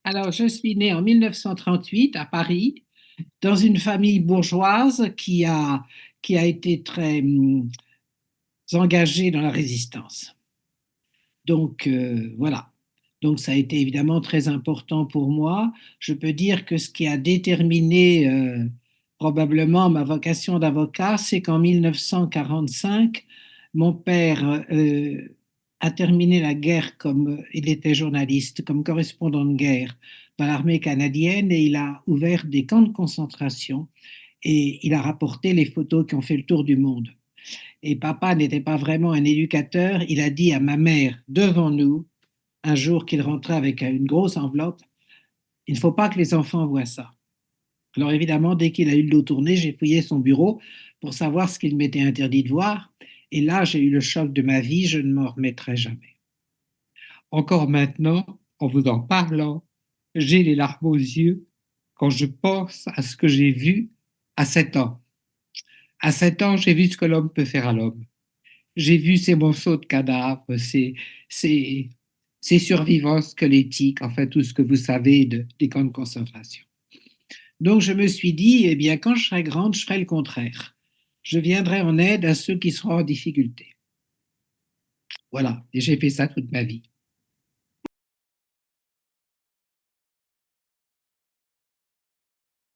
Alors, je suis née en 1938 à Paris, dans une famille bourgeoise qui a été très engagée dans la résistance. Donc, voilà. Donc, ça a été évidemment très important pour moi. Je peux dire que ce qui a déterminé probablement ma vocation d'avocat, c'est qu'en 1945, mon père a terminé la guerre comme il était journaliste, comme correspondant de guerre dans l'armée canadienne et il a ouvert des camps de concentration et il a rapporté les photos qui ont fait le tour du monde. Et papa n'était pas vraiment un éducateur. Il a dit à ma mère, devant nous, un jour qu'il rentrait avec une grosse enveloppe, il ne faut pas que les enfants voient ça. Alors évidemment, dès qu'il a eu le dos tourné, j'ai fouillé son bureau pour savoir ce qu'il m'était interdit de voir. Et là, j'ai eu le choc de ma vie, je ne m'en remettrai jamais. Encore maintenant, en vous en parlant, j'ai les larmes aux yeux quand je pense à ce que j'ai vu à 7 ans. À 7 ans, j'ai vu ce que l'homme peut faire à l'homme. J'ai vu ces morceaux de cadavres, ces, ces survivants squelettiques, enfin tout ce que vous savez des camps de concentration. Donc je me suis dit, eh bien, quand je serai grande, je ferai le contraire. Je viendrai en aide à ceux qui seront en difficulté. Voilà, et j'ai fait ça toute ma vie.